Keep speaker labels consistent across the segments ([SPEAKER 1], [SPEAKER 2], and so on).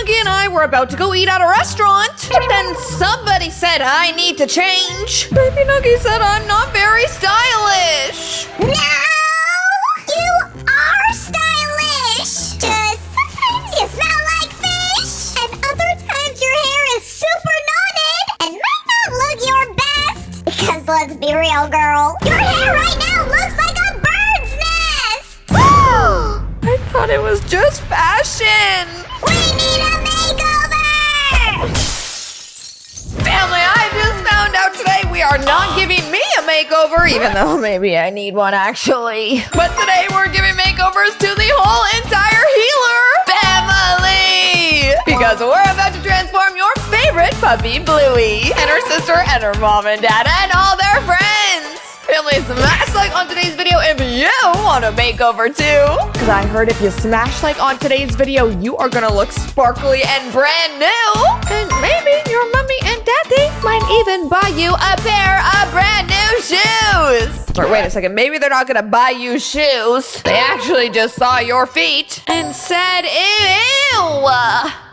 [SPEAKER 1] Nuggy and I were about to go eat at a restaurant. But then somebody said I need to change. Baby Nuggy said I'm not very stylish.
[SPEAKER 2] No! You are stylish! Just sometimes you smell like fish, and other times your hair is super knotted and might not look your best. Because let's be real, girl, your hair right now looks like a bird's nest!
[SPEAKER 1] I thought it was just fashion.
[SPEAKER 2] We need a makeover!
[SPEAKER 1] Family, I just found out today we are not giving me a makeover, even though maybe I need one actually. But today we're giving makeovers to the whole entire Heeler family! Because we're about to transform your favorite puppy, Bluey, and her sister, and her mom and dad, and all their friends! Family, smash like on today's video if you want a makeover too. Because I heard if you smash like on today's video, you are gonna look sparkly and brand new. And maybe your mommy and daddy might even buy you a pair of brand new shoes. Or wait a second, maybe they're not gonna buy you shoes. They actually just saw your feet and said, ew.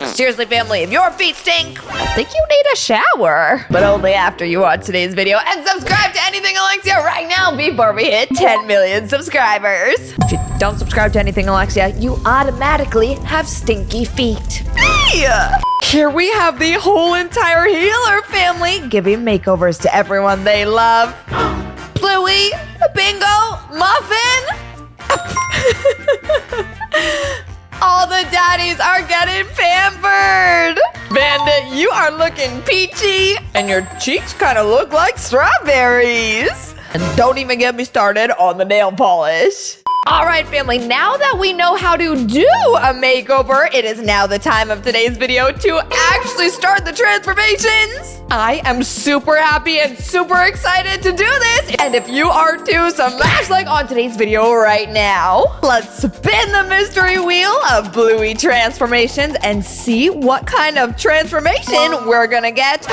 [SPEAKER 1] Seriously, family, if your feet stink, I think you need a shower. But only after you watch today's video and subscribe to AnythingAlexia right now before we hit 10 million subscribers. If you don't subscribe to AnythingAlexia, you automatically have stinky feet. Here we have the whole entire Heeler family giving makeovers to everyone they love. Bluey, Bingo, Muffin. All the daddies are getting pampered. Bandit, you are looking peachy, and your cheeks kind of look like strawberries. And don't even get me started on the nail polish. All right, family, now that we know how to do a makeover, it is now the time of today's video to actually start the transformations. I am super happy and super excited to do this. And if you are too, smash like on today's video right now. Let's spin the mystery wheel of Bluey transformations and see what kind of transformation we're gonna get.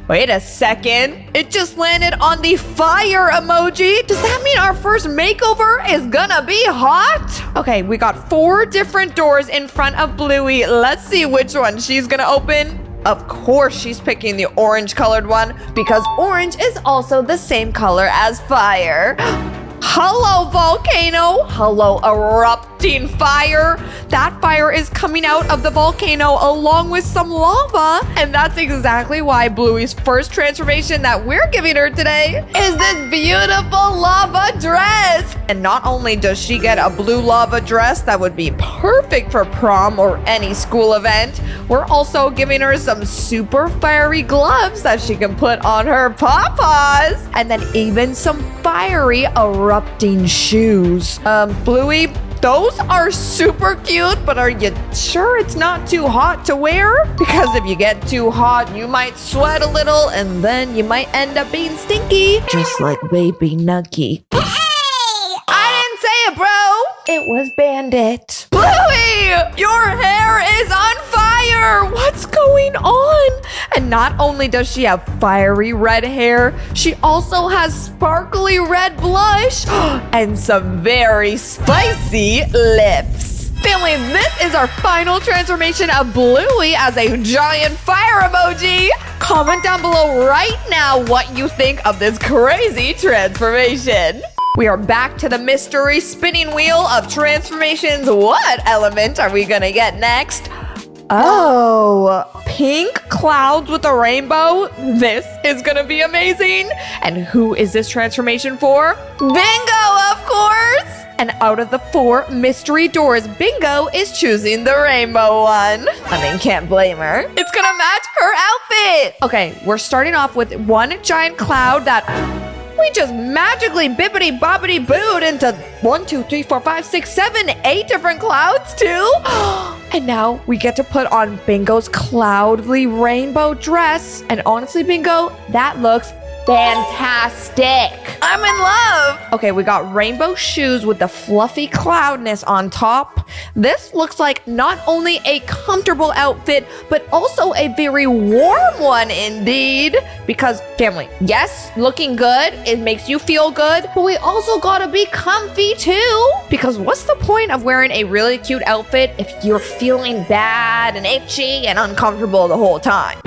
[SPEAKER 1] Wait a second. It just landed on the fire emoji. Does that mean our first makeover is gonna be hot? Okay, we got 4 different doors in front of Bluey. Let's see which one she's gonna open. Of course she's picking the orange colored one because orange is also the same color as fire. Hello, volcano. Hello, erupting fire. That fire is coming out of the volcano along with some lava. And that's exactly why Bluey's first transformation that we're giving her today is this beautiful lava dress. And not only does she get a blue lava dress that would be perfect for prom or any school event, we're also giving her some super fiery gloves that she can put on her paws. And then even some fiery erupting shoes. Bluey, those are super cute, but are you sure it's not too hot to wear? Because if you get too hot, you might sweat a little and then you might end up being stinky. Just like baby Nuggy.
[SPEAKER 2] Hey!
[SPEAKER 1] I didn't say it, bro. It was Bandit. Bluey, your hair is on fire. What's going on? And not only does she have fiery red hair, she also has sparkly red blush and some very spicy lips. Family, this is our final transformation of Bluey as a giant fire emoji. Comment down below right now what you think of this crazy transformation. We are back to the mystery spinning wheel of transformations. What element are we gonna get next? Oh, pink clouds with a rainbow. This is gonna be amazing. And who is this transformation for? Bingo, of course. And out of the 4 mystery doors, Bingo is choosing the rainbow one. I mean, can't blame her. It's gonna match her outfit. Okay, we're starting off with one giant cloud that we just magically bippity boppity booed into 1, 2, 3, 4, 5, 6, 7, 8 different clouds too. And now we get to put on Bingo's cloudly rainbow dress. And honestly, Bingo, that looks fantastic. I'm in love. Okay, we got rainbow shoes with the fluffy cloudness on top. This looks like not only a comfortable outfit, but also a very warm one indeed. Because family, yes, looking good, it makes you feel good, but we also gotta be comfy too. Because what's the point of wearing a really cute outfit if you're feeling bad and itchy and uncomfortable the whole time?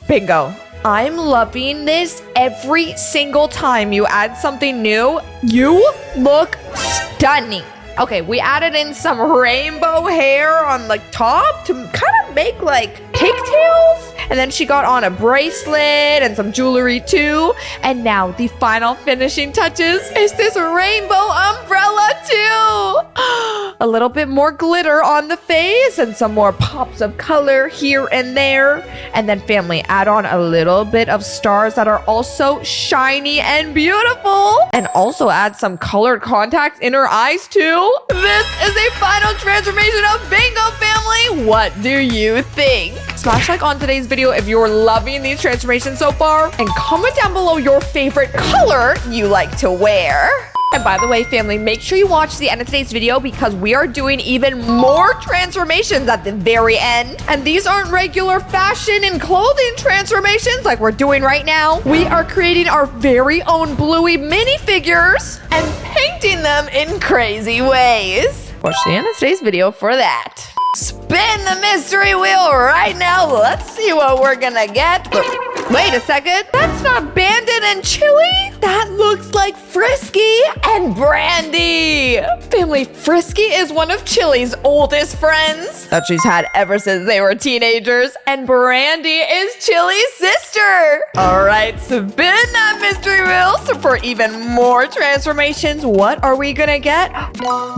[SPEAKER 1] Bingo. I'm loving this every single time you add something new. You look stunning. Okay, we added in some rainbow hair on the top to kind of make like pigtails. And then she got on a bracelet and some jewelry too. And now the final finishing touches is this rainbow umbrella too. A little bit more glitter on the face and some more pops of color here and there. And then family, add on a little bit of stars that are also shiny and beautiful. And also add some colored contacts in her eyes too. This is a final transformation of Bingo family. What do you think? Smash like on today's video if you're loving these transformations so far, and comment down below your favorite color you like to wear. And by the way, family, make sure you watch the end of today's video because we are doing even more transformations at the very end. And these aren't regular fashion and clothing transformations like we're doing right now. We are creating our very own Bluey minifigures and painting them in crazy ways. Watch the end of today's video for that. Spin the mystery wheel right now. Let's see what we're gonna get. Wait a second. That's not Bandit and Chili. That looks like Frisky and Brandy. Family, Frisky is one of Chili's oldest friends that she's had ever since they were teenagers. And Brandy is Chili's sister. All right, spin that mystery wheel. So for even more transformations, what are we gonna get?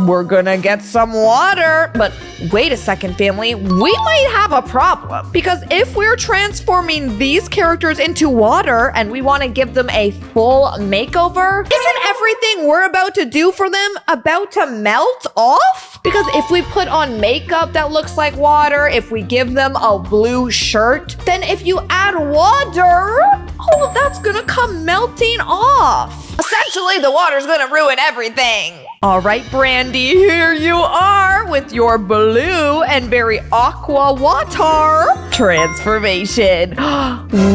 [SPEAKER 1] We're gonna get some water. But wait a second, family. We might have a problem. Because if we're transforming these characters into water and we want to give them a full makeover, isn't everything we're about to do for them about to melt off? Because if we put on makeup that looks like water, if we give them a blue shirt, then if you add water, all of that's gonna come melting off. Essentially, the water's gonna ruin everything. All right, Brandy, here you are with your blue and very aqua water transformation.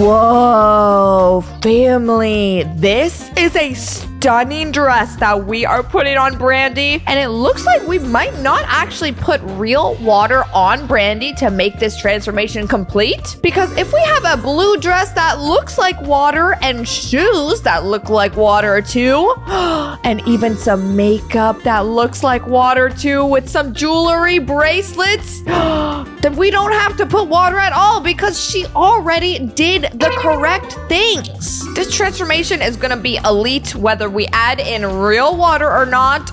[SPEAKER 1] Whoa, family, this is a stunning dress that we are putting on Brandy, and it looks like we might not actually put real water on Brandy to make this transformation complete, because if we have a blue dress that looks like water and shoes that look like water too, and even some makeup that looks like water too with some jewelry, bracelets, then we don't have to put water at all because she already did the correct things. This transformation is gonna be elite whether we add in real water or not.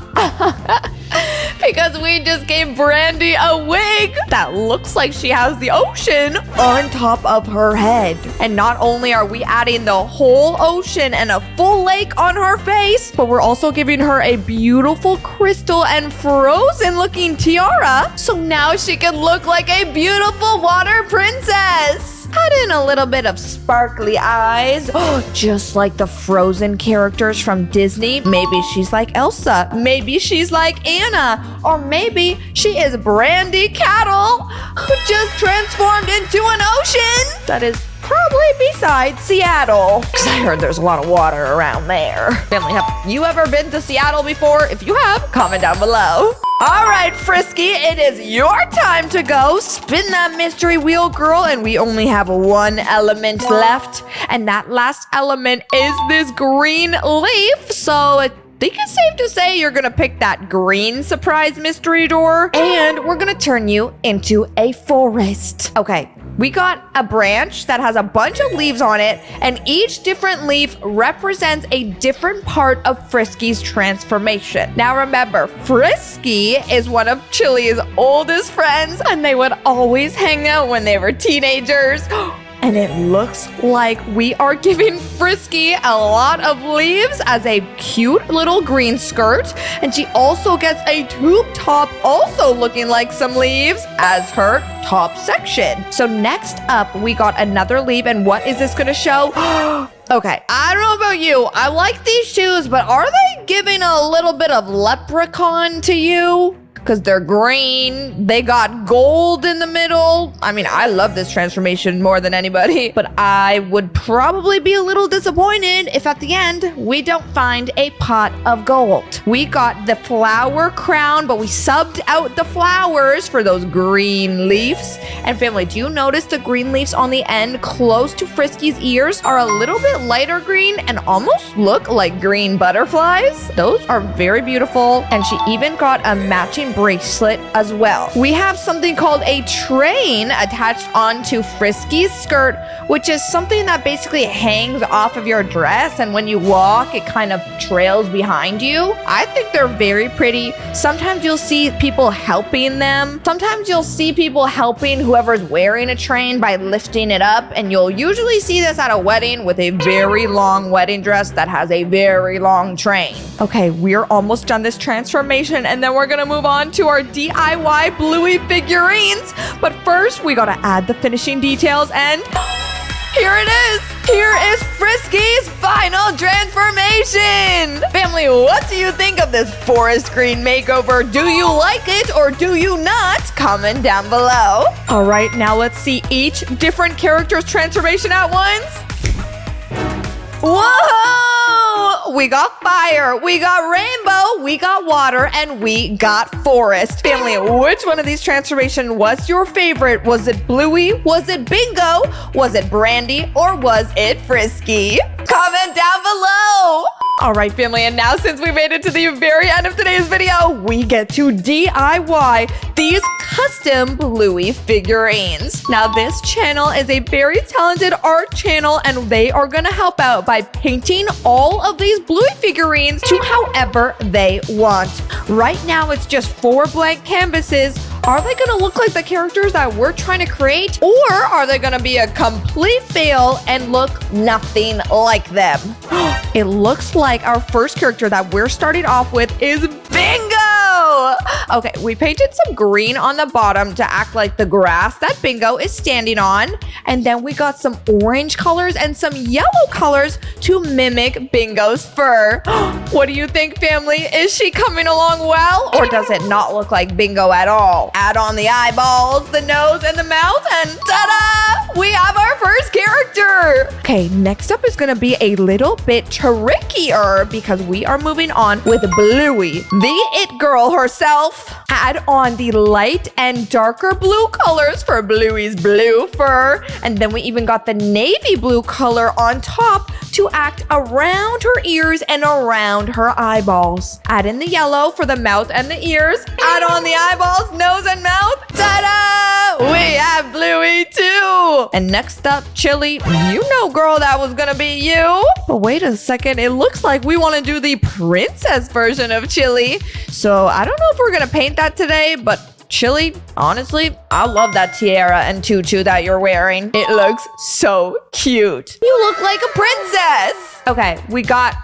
[SPEAKER 1] Because we just gave Brandy a wig that looks like she has the ocean on top of her head. And not only are we adding the whole ocean and a full lake on her face, but we're also giving her a beautiful crystal and frozen looking tiara. So now she can look like a beautiful water princess. Add in a little bit of sparkly eyes, just like the Frozen characters from Disney. Maybe she's like Elsa, maybe she's like Anna, or maybe she is Brandy Cattle, who just transformed into an ocean that is probably beside Seattle, because I heard there's a lot of water around there. Family, have you ever been to Seattle before? If you have, comment down below. All right, Frisky, it is your time to go. Spin that mystery wheel, girl, and we only have one element left, and that last element is this green leaf. So I think it's safe to say you're gonna pick that green surprise mystery door, and we're gonna turn you into a forest. Okay. We got a branch that has a bunch of leaves on it, and each different leaf represents a different part of Frisky's transformation. Now remember, Frisky is one of Chili's oldest friends, and they would always hang out when they were teenagers. And it looks like we are giving Frisky a lot of leaves as a cute little green skirt. And she also gets a tube top also looking like some leaves as her top section. So next up, we got another leaf. And what is this going to show? Okay, I don't know about you. I like these shoes, but are they giving a little bit of leprechaun to you? because they're green. They got gold in the middle. I mean, I love this transformation more than anybody, but I would probably be a little disappointed if at the end we don't find a pot of gold. We got the flower crown, but we subbed out the flowers for those green leaves. And family, do you notice the green leaves on the end close to Frisky's ears are a little bit lighter green and almost look like green butterflies? Those are very beautiful, and she even got a matching bracelet as well. We have something called a train attached onto Frisky's skirt, which is something that basically hangs off of your dress, and when you walk, it kind of trails behind you. I think they're very pretty. Sometimes you'll see people helping them. Sometimes you'll see people helping whoever's wearing a train by lifting it up, and you'll usually see this at a wedding with a very long wedding dress that has a very long train. Okay, we're almost done this transformation, and then we're gonna move on to our DIY Bluey figurines. But first, we gotta add the finishing details, and here it is! Here is Frisky's final transformation! Family, what do you think of this forest green makeover? Do you like it or do you not? Comment down below. All right, now let's see each different character's transformation at once. Whoa! We got fire, we got rainbow, we got water, and we got forest. Family, which one of these transformations was your favorite? Was it Bluey? Was it Bingo? Was it Brandy? Or was it Frisky? Comment down below. All right, family, and now since we made it to the very end of today's video, we get to DIY these custom Bluey figurines. Now, this channel is a very talented art channel, and they are gonna help out by painting all of these Bluey figurines to however they want. Right now, it's just 4 blank canvases. Are they gonna look like the characters that we're trying to create? Or are they gonna be a complete fail and look nothing like them? It looks like our first character that we're starting off with is Bingo! Okay, we painted some green on the bottom to act like the grass that Bingo is standing on. And then we got some orange colors and some yellow colors to mimic Bingo's fur. What do you think, family? Is she coming along well? Or does it not look like Bingo at all? Add on the eyeballs, the nose, and the mouth, and ta-da! We have our first character! Okay, next up is gonna be a little bit trickier because we are moving on with Bluey, the it girl herself. Add on the light and darker blue colors for Bluey's blue fur, and then we even got the navy blue color on top to act around her ears and around her eyeballs. Add in the yellow for the mouth and the ears. Add on the eyeballs, nose, and mouth. Ta-da! We have Bluey too! And next up, Chili. You know, girl, that was gonna be you. But wait a second, it looks like we want to do the princess version of Chili. So I don't know if we're gonna paint that today, but Chili, honestly, I love that tiara and tutu that you're wearing. It looks so cute. You look like a princess. Okay, we got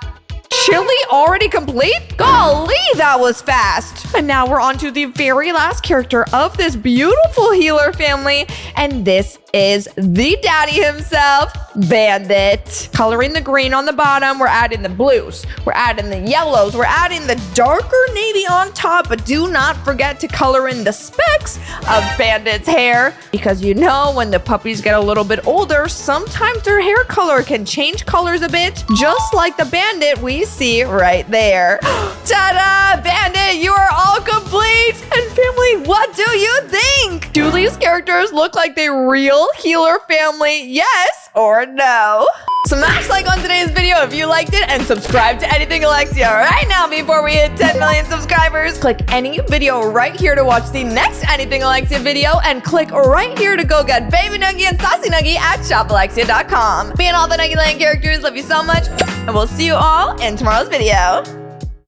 [SPEAKER 1] Chili already complete? Golly, that was fast. And now we're on to the very last character of this beautiful healer family. And this is the daddy himself, Bandit. Coloring the green on the bottom, we're adding the blues, we're adding the yellows, we're adding the darker navy on top, but do not forget to color in the specks of Bandit's hair, because you know when the puppies get a little bit older, sometimes their hair color can change colors a bit, just like the Bandit we see right there. Ta-da! Bandit, you are all complete! And family, what do you think? Do these characters look like the real healer family? Yes or no? Smash like on today's video if you liked it, and subscribe to AnythingAlexia right now before we hit 10 million subscribers. Click any video right here to watch the next AnythingAlexia video, and click right here to go get Baby Nuggy and Saucy Nuggy at shopalexia.com. Me and all the Nuggy Land characters love you so much, and we'll see you all in tomorrow's video.